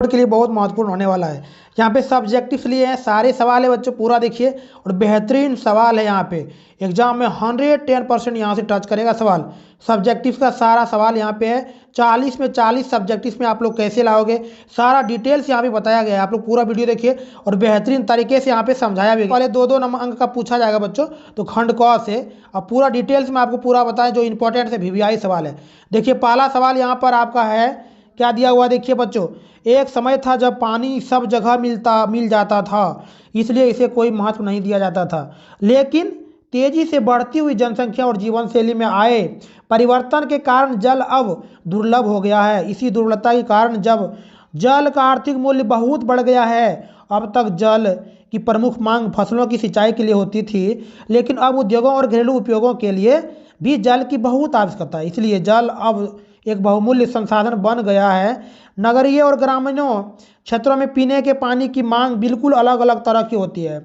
Board के लिए बहुत महत्वपूर्ण होने वाला है। यहाँ पे सब्जेक्टिव्स लिए हैं, सारे सवाल है बच्चों, पूरा देखिए, और बेहतरीन सवाल है यहाँ पे। एग्जाम में 110% यहाँ से टच करेगा सवाल। सब्जेक्टिव्स का सारा सवाल यहाँ पे है। 40 में 40 सब्जेक्टिव्स में आप लोग कैसे लाओगे, सारा डिटेल्स यहाँ पे बताया गया है। आप लोग पूरा वीडियो देखिए और बेहतरीन तरीके से यहाँ पे समझाया भी। पहले 2-2 नंबर अंक का पूछा जाएगा बच्चों, तो खंड क से। अब पूरा डिटेल्स में आपको पूरा बताएं, जो इंपॉर्टेंट है वीवीआई सवाल है। देखिए पहला सवाल यहाँ पर आपका है, क्या दिया हुआ देखिए बच्चों, एक समय था जब पानी सब जगह मिल जाता था, इसलिए इसे कोई महत्व नहीं दिया जाता था। लेकिन तेजी से बढ़ती हुई जनसंख्या और जीवन शैली में आए परिवर्तन के कारण जल अब दुर्लभ हो गया है। इसी दुर्लभता के कारण जब जल का आर्थिक मूल्य बहुत बढ़ गया है। अब तक जल की प्रमुख मांग फसलों की सिंचाई के लिए होती थी, लेकिन अब उद्योगों और घरेलू उपयोगों के लिए भी जल की बहुत आवश्यकता है। इसलिए जल अब एक बहुमूल्य संसाधन बन गया है। नगरीय और ग्रामीणों क्षेत्रों में पीने के पानी की मांग बिल्कुल अलग अलग तरह की होती है।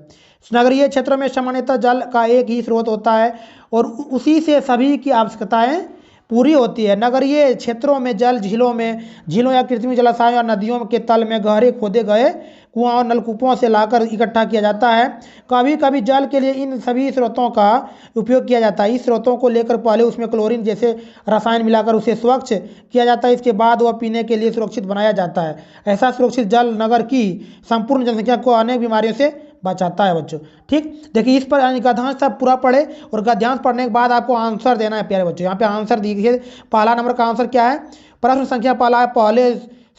नगरीय क्षेत्रों में सामान्यतः जल का एक ही स्रोत होता है और उसी से सभी की आवश्यकताएं पूरी होती है। नगरीय क्षेत्रों में जल झीलों या कृत्रिम जलाशयों या नदियों के तल में गहरे खोदे गए कुआं और नलकूपों से लाकर इकट्ठा किया जाता है। कभी कभी जल के लिए इन सभी स्रोतों का उपयोग किया जाता है। इस स्रोतों को लेकर पहले उसमें क्लोरीन जैसे रसायन मिलाकर उसे स्वच्छ किया जाता है। इसके बाद वह पीने के लिए सुरक्षित बनाया जाता है। ऐसा सुरक्षित जल नगर की संपूर्ण जनसंख्या को अनेक बीमारियों से बचाता है बच्चों। ठीक, देखिए इस पर गद्यांश सब पूरा पढ़े और गद्यांश पढ़ने के बाद आपको आंसर देना है प्यारे बच्चों। यहाँ पे आंसर देखिए, पहला नंबर का आंसर क्या है, प्रश्न संख्या पहला है, पहले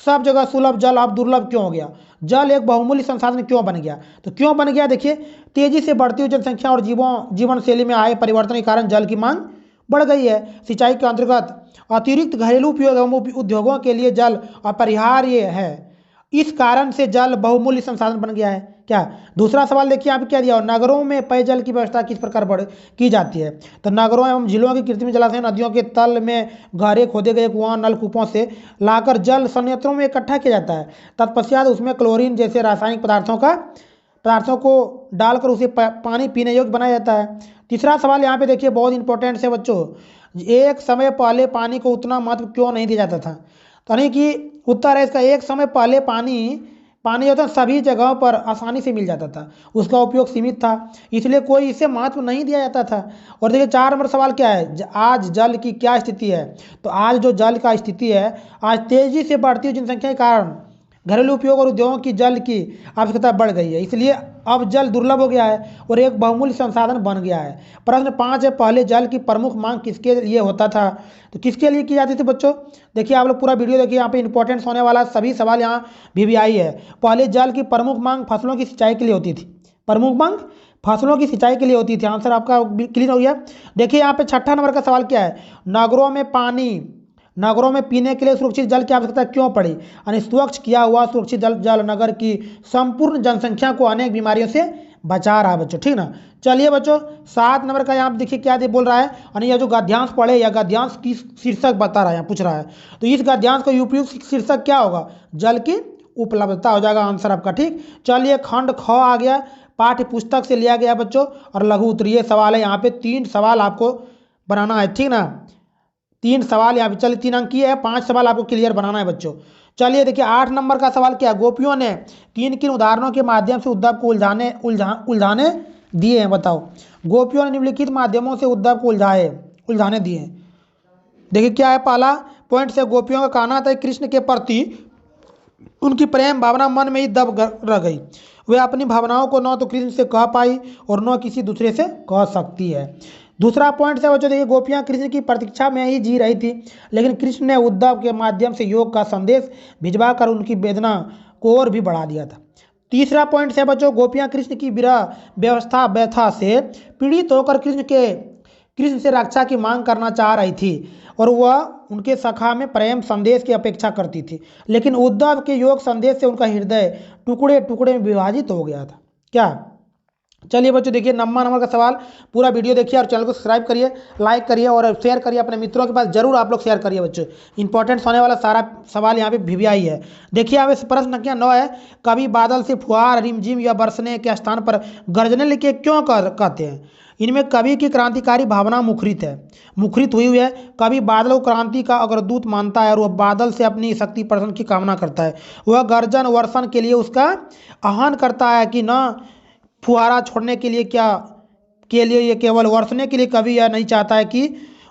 सब जगह सुलभ जल अब दुर्लभ क्यों हो गया, जल एक बहुमूल्य संसाधन क्यों बन गया। तो क्यों बन गया, देखिए तेजी से बढ़ती हुई जनसंख्या और जीवन शैली में आए परिवर्तन के कारण जल की मांग बढ़ गई है। सिंचाई के अंतर्गत अतिरिक्त घरेलू उपयोग एवं उद्योगों के लिए जल अपरिहार्य है। इस कारण से जल बहुमूल्य संसाधन बन गया है। क्या, दूसरा सवाल देखिए यहाँ पे क्या दिया, नगरों में पेयजल की व्यवस्था किस प्रकार की जाती है। तो नगरों एवं झीलों की कृत्रिम जलाशय नदियों के तल में गहरे खोदे गए कुआं नलकूपों से लाकर जल संयंत्रों में इकट्ठा किया जाता है। तत्पश्चात उसमें क्लोरीन जैसे रासायनिक पदार्थों को डालकर उसे पानी पीने योग्य बनाया जाता है। तीसरा सवाल यहाँ पे देखिए बहुत इंपॉर्टेंट है बच्चों, एक समय पहले पानी को उतना महत्व क्यों नहीं दिया जाता था। तो नहीं कि उत्तर है इसका, एक समय पहले पानी जो था सभी जगहों पर आसानी से मिल जाता था, उसका उपयोग सीमित था, इसलिए कोई इसे महत्व नहीं दिया जाता था। और देखिए 4 नंबर सवाल क्या है, आज जल की क्या स्थिति है। तो आज जो जल का स्थिति है, आज तेजी से बढ़ती हुई जनसंख्या के कारण घरेलू उपयोग और उद्योगों की जल की आवश्यकता बढ़ गई है, इसलिए अब जल दुर्लभ हो गया है और एक बहुमूल्य संसाधन बन गया है। प्रश्न 5 है, पहले जल की प्रमुख मांग किसके लिए होता था। तो किसके लिए की जाती थी बच्चों, देखिए आप लोग पूरा वीडियो देखिए, यहाँ पे इंपॉर्टेंट होने वाला सभी सवाल यहाँ वीवीआई है। पहले जल की प्रमुख मांग फसलों की सिंचाई के लिए होती थी, प्रमुख मांग फसलों की सिंचाई के लिए होती थी। आंसर आपका क्लियर हो गया। देखिए यहाँ पे 6ठा नंबर का सवाल क्या है, नगरों में पीने के लिए सुरक्षित जल की आवश्यकता क्यों पड़ी। यानी स्वच्छ किया हुआ सुरक्षित जल नगर की संपूर्ण जनसंख्या को अनेक बीमारियों से बचा रहा है बच्चों। ठीक ना, चलिए बच्चों 7 नंबर का यहाँ देखिए क्या बोल रहा है, यानी यह जो गद्यांश पढ़े या गद्यांश की शीर्षक बता रहा है, यहाँ पूछ रहा है। तो इस गद्यांश का उपयुक्त शीर्षक क्या होगा, जल की उपलब्धता हो जाएगा आंसर आपका। ठीक, चलिए खंड ख आ गया, पाठ्य पुस्तक से लिया गया बच्चों, और लघु उत्तरीय सवाल है। यहाँ पे 3 सवाल आपको बनाना है, ठीक ना, 3 सवाल यहाँ पे, चलिए 3 अंक की है, 5 सवाल आपको क्लियर बनाना है बच्चों। चलिए देखिए 8 नंबर का सवाल क्या है, गोपियों ने किन किन उदाहरणों के माध्यम से उद्धव को उलझाने दिए हैं, बताओ। गोपियों ने निम्नलिखित माध्यमों से उद्धव को उलझाने दिए हैं। देखिए क्या है, पहला पॉइंट से गोपियों का कहना था कृष्ण के प्रति उनकी प्रेम भावना मन में ही दब रह गई। वे अपनी भावनाओं को न तो कृष्ण से कह पाई और न किसी दूसरे से कह सकती है। दूसरा पॉइंट से बच्चों देखिए, गोपियाँ कृष्ण की प्रतीक्षा में ही जी रही थी, लेकिन कृष्ण ने उद्धव के माध्यम से योग का संदेश भिजवा कर उनकी वेदना को और भी बढ़ा दिया था। तीसरा पॉइंट से बच्चों, गोपियाँ कृष्ण की विरह व्यथा से पीड़ित होकर कृष्ण से रक्षा की मांग करना चाह रही थी और वह उनके सखा में प्रेम संदेश की अपेक्षा करती थी, लेकिन उद्धव के योग संदेश से उनका हृदय टुकड़े टुकड़े में विभाजित हो गया था। क्या, चलिए बच्चों देखिए नंबर का सवाल, पूरा वीडियो देखिए और चैनल को सब्सक्राइब करिए, लाइक करिए और शेयर करिए अपने मित्रों के पास, जरूर आप लोग शेयर करिए बच्चों। इंपॉर्टेंट होने वाला सारा सवाल यहाँ पे वीवीआई है। देखिए यहाँ पे प्रश्न संख्या 9 है, कभी बादल से फुहार, रिमझिम या बरसने के स्थान पर गर्जने लिखे क्यों कहते हैं? इनमें कवि की क्रांतिकारी भावना मुखरित हुई है। कवि बादल को क्रांति का अग्रदूत मानता है और वह बादल से अपनी शक्ति प्रदर्शन की कामना करता है। वह गर्जन वर्षण के लिए उसका आह्वान करता है कि न फुहारा छोड़ने के लिए ये केवल बरसने के लिए कवि यह नहीं चाहता है कि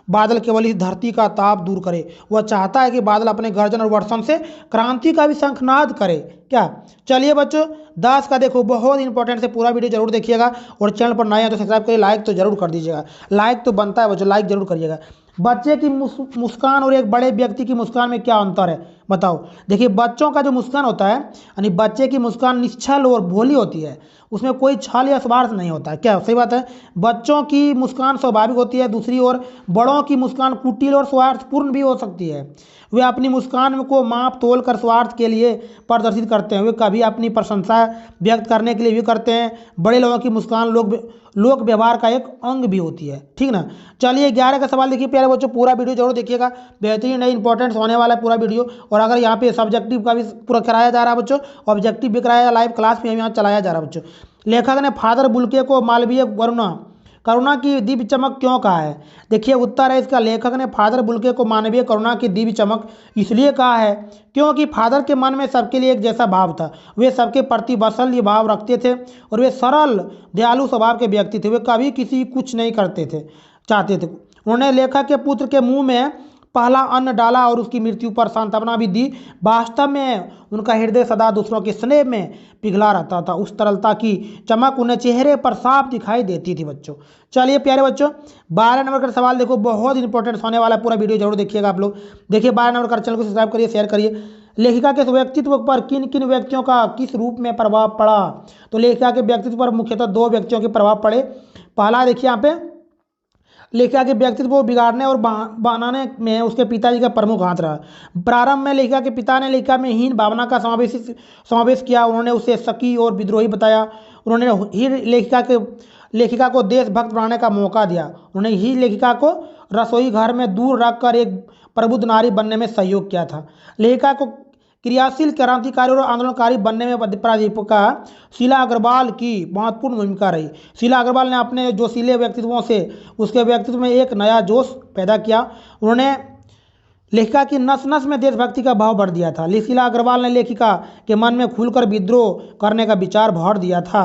बादल केवल इस धरती का ताप दूर करे, वह चाहता है कि बादल अपने गर्जन और वर्षण से क्रांति का भी शंखनाद करे। क्या? चलिए बच्चों 10 का देखो, बहुत इंपॉर्टेंट से पूरा वीडियो जरूर देखिएगा और चैनल पर नए हैं तो सब्सक्राइब करिए, लाइक तो जरूर कर दीजिएगा, लाइक तो बनता है बच्चों, लाइक जरूर करिएगा। बच्चे की मुस्कान और एक बड़े व्यक्ति की मुस्कान में क्या अंतर है बताओ? देखिए बच्चों का जो मुस्कान होता है, यानी बच्चे की मुस्कान निश्चल और भोली होती है, उसमें कोई छल या स्वार्थ नहीं होता है। क्या? सही बात है। बच्चों की मुस्कान स्वाभाविक होती है। दूसरी ओर बड़ों की मुस्कान कुटिल और स्वार्थपूर्ण भी हो सकती है। वे अपनी मुस्कान को माप तोल कर स्वार्थ के लिए प्रदर्शित करते हैं। वे कभी अपनी प्रशंसा व्यक्त करने के लिए भी करते हैं। बड़े लोगों की मुस्कान लोक व्यवहार का एक अंग भी होती है। ठीक ना? चलिए 11 का सवाल देखिए प्यारे बच्चों, पूरा वीडियो जरूर देखिएगा, बेहतरीन है, इंपॉर्टेंट होने वाला है पूरा वीडियो। और अगर यहाँ पे सब्जेक्टिव का भी पूरा कराया जा रहा है बच्चों, ऑब्जेक्टिव भी कराया, लाइव क्लास भी यहाँ चलाया जा रहा है बच्चों। लेखक ने फादर बुल्के को मालवीय करुणा की दिव्य चमक क्यों कहा है? देखिए उत्तर है इसका, लेखक ने फादर बुल्के को मानवीय करुणा की दिव्य चमक इसलिए कहा है क्योंकि फादर के मन में सबके लिए एक जैसा भाव था। वे सबके प्रति वात्सल्य भाव रखते थे और वे सरल दयालु स्वभाव के व्यक्ति थे। वे कभी किसी कुछ नहीं चाहते थे। उन्होंने लेखक के पुत्र के मुंह में पहला अन्न डाला और उसकी मृत्यु पर सांत्वना भी दी। वास्तव में उनका हृदय सदा दूसरों के स्नेह में पिघला रहता था। उस तरलता की चमक उन्हें चेहरे पर साफ दिखाई देती थी बच्चों। चलिए प्यारे बच्चों 12 नंबर का सवाल देखो, बहुत इंपॉर्टेंट होने वाला है, पूरा वीडियो जरूर देखिएगा आप लोग। देखिए 12 नंबर का, चैनल को सब्सक्राइब करिए, शेयर करिए। लेखिका के व्यक्तित्व पर किन किन व्यक्तियों का किस रूप में प्रभाव पड़ा? तो लेखिका के व्यक्तित्व पर मुख्यतः 2 व्यक्तियों के प्रभाव पड़े। पहला देखिए यहाँ पे, लेखिका के व्यक्तित्व को बिगाड़ने और बनाने में उसके पिताजी का प्रमुख हाथ रहा। प्रारंभ में लेखिका के पिता ने लेखिका में हीन भावना का समावेश किया। उन्होंने उसे शकी और विद्रोही बताया। उन्होंने ही लेखिका को देशभक्त बनाने का मौका दिया। उन्होंने ही लेखिका को रसोई घर में दूर रखकर एक प्रबुद्ध नारी बनने में सहयोग किया था। लेखिका को क्रियाशील क्रांतिकारी और आंदोलनकारी बनने में प्राध्यापिका शीला अग्रवाल की महत्वपूर्ण भूमिका रही। शीला अग्रवाल ने अपने जोशीले व्यक्तित्वों से उसके व्यक्तित्व में एक नया जोश पैदा किया। उन्होंने लेखिका की नस नस में देशभक्ति का भाव भर दिया था। शीला अग्रवाल ने लेखिका के मन में खुलकर विद्रोह करने का विचार भर दिया था।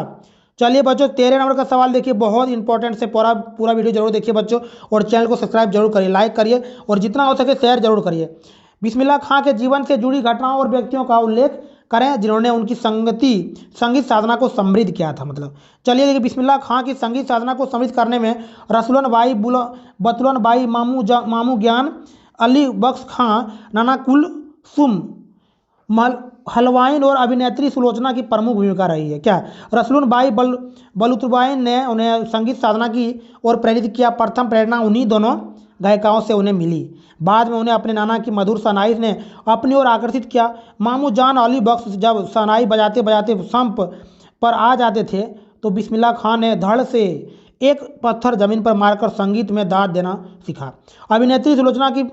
चलिए बच्चों 13 नंबर का सवाल देखिए, बहुत इंपॉर्टेंट से पूरा वीडियो जरूर देखिए बच्चों और चैनल को सब्सक्राइब जरूर करिए, लाइक करिए और जितना हो सके शेयर जरूर करिए। बिस्मिल्लाह खां के जीवन से जुड़ी घटनाओं और व्यक्तियों का उल्लेख करें जिन्होंने उनकी संगीत साधना को समृद्ध किया था। मतलब चलिए देखिए, बिस्मिल्लाह खां की संगीत साधना को समृद्ध करने में रसूलन बाई, बतुलन बाई, मामू ज्ञान, अली बख्श खां, नाना कुलसुम, हलवाइन और अभिनेत्री सुलोचना की प्रमुख भूमिका रही है। क्या? रसलून बाई बलुत्रबाइन ने उन्हें संगीत साधना की ओर प्रेरित किया। प्रथम प्रेरणा उन्हीं दोनों गायिकाओं से उन्हें मिली। बाद में उन्हें अपने नाना की मधुर शहनाई ने अपनी ओर आकर्षित किया। मामू जान अली बख्श जब शहनाई बजाते बजाते संप पर आ जाते थे तो बिस्मिल्लाह खां ने धड़ से एक पत्थर जमीन पर मारकर संगीत में दाद देना सीखा। अभिनेत्री सुलोचना की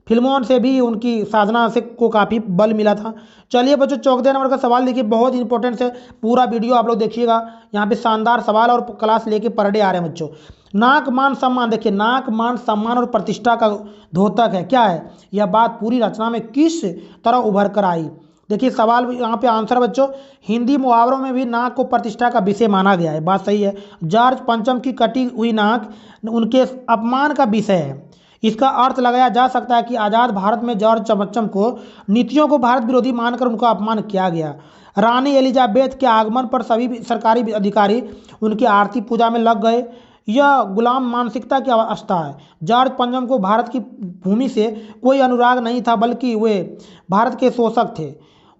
फिल्मों से भी उनकी साधना से को काफ़ी बल मिला था। चलिए बच्चों 14 नंबर का सवाल देखिए, बहुत इंपॉर्टेंट है, पूरा वीडियो आप लोग देखिएगा। यहाँ पे शानदार सवाल और क्लास लेके पर डे आ रहे हैं बच्चों। नाक मान सम्मान, देखिए नाक मान सम्मान और प्रतिष्ठा का द्योतक है। क्या है? यह बात पूरी रचना में किस तरह उभर कर आई? देखिए सवाल यहाँ पे आंसर बच्चों, हिंदी मुहावरों में भी नाक को प्रतिष्ठा का विषय माना गया है। बात सही है। जॉर्ज पंचम की कटी हुई नाक उनके अपमान का विषय है। इसका अर्थ लगाया जा सकता है कि आज़ाद भारत में जॉर्ज पंचम को नीतियों को भारत विरोधी मानकर उनका अपमान किया गया। रानी एलिजाबेथ के आगमन पर सभी सरकारी अधिकारी उनकी आरती पूजा में लग गए। यह गुलाम मानसिकता की अवस्था है। जॉर्ज पंचम को भारत की भूमि से कोई अनुराग नहीं था, बल्कि वे भारत के शोषक थे।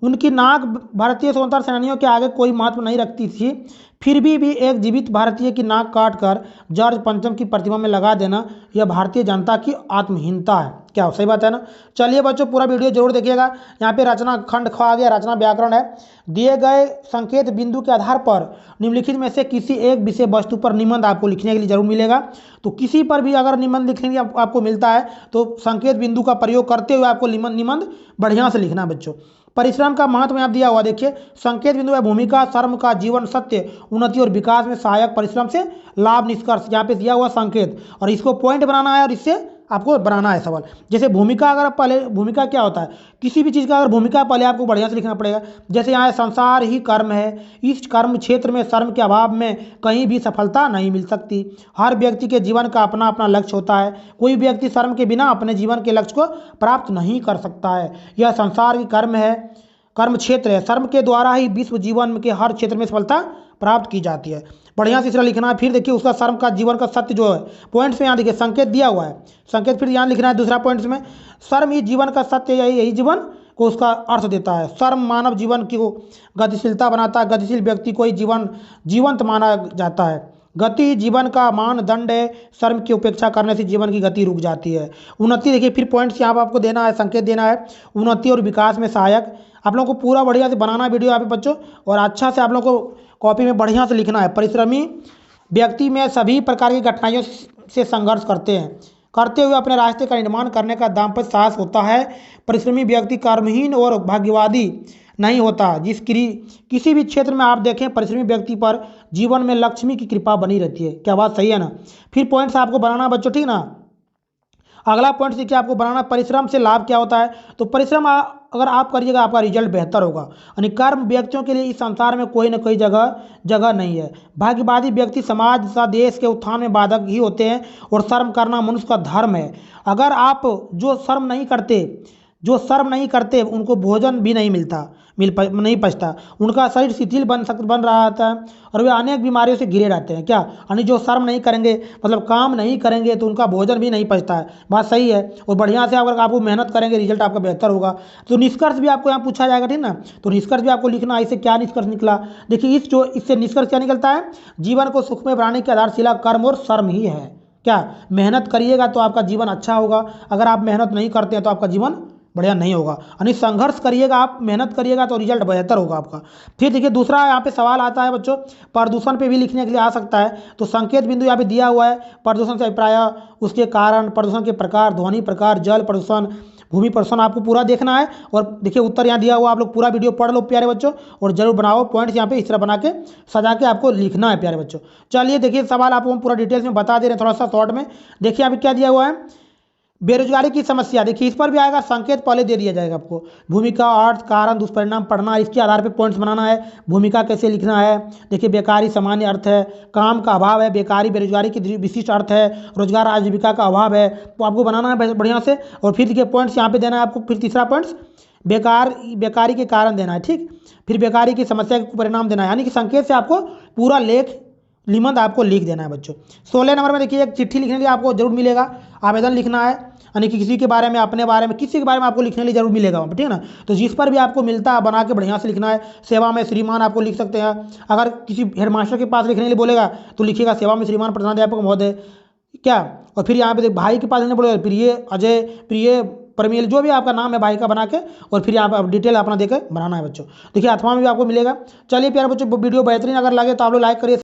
उनकी नाक भारतीय स्वतंत्रता सेनानियों के आगे कोई महत्व नहीं रखती थी, फिर भी एक जीवित भारतीय की नाक काट कर जॉर्ज पंचम की प्रतिमा में लगा देना यह भारतीय जनता की आत्महीनता है। क्या सही बात है ना। चलिए बच्चों पूरा वीडियो जरूर देखिएगा। यहाँ पे रचना खंड ख आ गया, रचना व्याकरण है। दिए गए संकेत बिंदु के आधार पर निम्नलिखित में से किसी एक विषय वस्तु पर निबंध आपको लिखने के लिए जरूर मिलेगा। तो किसी पर भी अगर निबंध लिखने के लिए आपको मिलता है तो संकेत बिंदु का प्रयोग करते हुए आपको निबंध बढ़िया से लिखना है बच्चों। परिश्रम का महत्व यहाँ दिया हुआ देखिए, संकेत बिंदु है भूमिका, श्रम का जीवन, सत्य, उन्नति और विकास में सहायक, परिश्रम से लाभ, निष्कर्ष। यहाँ पे दिया हुआ संकेत और इसको पॉइंट बनाना है और इससे आपको बनाना है सवाल। जैसे भूमिका, अगर आप पहले, भूमिका क्या होता है, किसी भी चीज़ का अगर भूमिका पहले आपको बढ़िया से लिखना पड़ेगा। जैसे यहाँ संसार ही कर्म है, इस कर्म क्षेत्र में श्रम के अभाव में कहीं भी सफलता नहीं मिल सकती। हर व्यक्ति के जीवन का अपना अपना लक्ष्य होता है, कोई व्यक्ति श्रम के बिना अपने जीवन के लक्ष्य को प्राप्त नहीं कर सकता है। यह संसार की कर्म है, कर्म क्षेत्र है, श्रम के द्वारा ही विश्व जीवन के हर क्षेत्र में सफलता प्राप्त की जाती है। बढ़िया से इसका लिखना है। फिर देखिए उसका श्रम का जीवन का सत्य जो है पॉइंट्स में यहाँ देखिए संकेत दिया हुआ है, संकेत फिर यहाँ लिखना है दूसरा पॉइंट्स में। श्रम ही जीवन का सत्य, यही जीवन को उसका अर्थ देता है। श्रम मानव जीवन की गतिशीलता बनाता है, गतिशील व्यक्ति को ही जीवंत माना जाता है। गति जीवन का मानदंड है, श्रम की उपेक्षा करने से जीवन की गति रुक जाती है। उन्नति देखिए फिर पॉइंट्स यहाँ पर आपको देना है, संकेत देना है। उन्नति और विकास में सहायक। आप लोगों को पूरा बढ़िया से बनाना वीडियो यहाँ पे बच्चों, और अच्छा से आप लोगों को कॉपी में बढ़िया से लिखना है। परिश्रमी व्यक्ति में सभी प्रकार की कठिनाइयों से संघर्ष करते हुए अपने रास्ते का निर्माण करने का दाम्पत्य साहस होता है। परिश्रमी व्यक्ति कर्महीन और भाग्यवादी नहीं होता। किसी भी क्षेत्र में आप देखें परिश्रमी व्यक्ति पर जीवन में लक्ष्मी की कृपा बनी रहती है। क्या बात सही है ना। फिर पॉइंट्स आपको बनाना बच्चों, ठीक ना। अगला पॉइंट देखिए आपको बनाना, परिश्रम से लाभ क्या होता है। तो परिश्रम अगर आप करिएगा आपका रिजल्ट बेहतर होगा। यानी कर्म व्यक्तियों के लिए इस संसार में कोई ना कोई जगह नहीं है। भाग्यवादी व्यक्ति समाज तथा देश के उत्थान में बाधक ही होते हैं और श्रम करना मनुष्य का धर्म है। अगर आप जो श्रम नहीं करते उनको भोजन भी नहीं पचता, उनका शरीर शिथिल बन रहा था और वे अनेक बीमारियों से घिरे रहते हैं। क्या यानी जो श्रम नहीं करेंगे, मतलब काम नहीं करेंगे, तो उनका भोजन भी नहीं पचता है। बात सही है। और बढ़िया से अगर आपको मेहनत करेंगे रिजल्ट आपका बेहतर होगा। तो निष्कर्ष भी आपको यहाँ पूछा जाएगा, ठीक ना। तो निष्कर्ष भी आपको लिखना है। इससे क्या निष्कर्ष निकला देखिए, इससे निष्कर्ष क्या निकलता है, जीवन को सुखमय बनाने की आधारशिला कर्म और श्रम ही है। क्या मेहनत करिएगा तो आपका जीवन अच्छा होगा, अगर आप मेहनत नहीं करते हैं तो आपका जीवन बढ़िया नहीं होगा। यानी संघर्ष करिएगा, आप मेहनत करिएगा तो रिजल्ट बेहतर होगा आपका। फिर देखिए दूसरा यहाँ पे सवाल आता है बच्चों, प्रदूषण पे भी लिखने के लिए आ सकता है। तो संकेत बिंदु यहाँ पे दिया हुआ है, प्रदूषण से अभिप्राय, उसके कारण, प्रदूषण के प्रकार, ध्वनि प्रकार, जल प्रदूषण, भूमि प्रदूषण, आपको पूरा देखना है। और देखिए उत्तर यहाँ दिया हुआ, आप लोग पूरा वीडियो पढ़ लो प्यारे बच्चों, और जरूर बनाओ पॉइंट्स यहाँ पे इस तरह बना के सजा के आपको लिखना है प्यारे बच्चों। चलिए देखिए सवाल आपको हम पूरा डिटेल्स में बता दे रहे हैं, थोड़ा सा शॉर्ट में। देखिए यहाँ पे क्या दिया हुआ है, बेरोजगारी की समस्या। देखिए इस पर भी आएगा, संकेत पहले दे दिया जाएगा आपको। भूमिका, अर्थ, कारण, दुष्परिणाम पढ़ना, इसके आधार पे पॉइंट्स बनाना है। भूमिका कैसे लिखना है, देखिए बेकारी सामान्य अर्थ है, काम का अभाव है, बेकारी बेरोजगारी की विशिष्ट अर्थ है, रोजगार आजीविका का अभाव है। तो आपको बनाना है बढ़िया से। और फिर देखिए पॉइंट्स यहाँ पे देना है आपको। फिर तीसरा पॉइंट्स बेकारी के कारण देना है, ठीक। फिर बेकारी की समस्या के परिणाम देना है। यानी कि संकेत से आपको पूरा निबंध आपको लिख देना है बच्चों। 16 नंबर में देखिए एक चिट्ठी लिखने के लिए आपको जरूर मिलेगा, आवेदन लिखना है। यानी कि किसी के बारे में, अपने बारे में, किसी के बारे में आपको लिखने के लिए जरूर मिलेगा, ठीक है ना। तो जिस पर भी आपको मिलता है बना के बढ़िया से लिखना है। सेवा में श्रीमान आपको लिख सकते हैं। अगर किसी हेडमास्टर के पास लिखने के लिए बोलेगा तो लिखिएगा सेवा में श्रीमान प्रधानाध्यापक महोदय, क्या। और फिर यहाँ पे भाई के पास लिखने बोलेगा प्रिय अजय, प्रिय परमेल, जो भी आपका नाम है भाई का बना के, और फिर यहाँ पर डिटेल अपना देकर बनाना है बच्चों। देखिए अथवा में भी आपको मिलेगा। चलिए प्यारे बच्चों वीडियो बेहतरीन अगर लगे तो आप लोग लाइक करिए।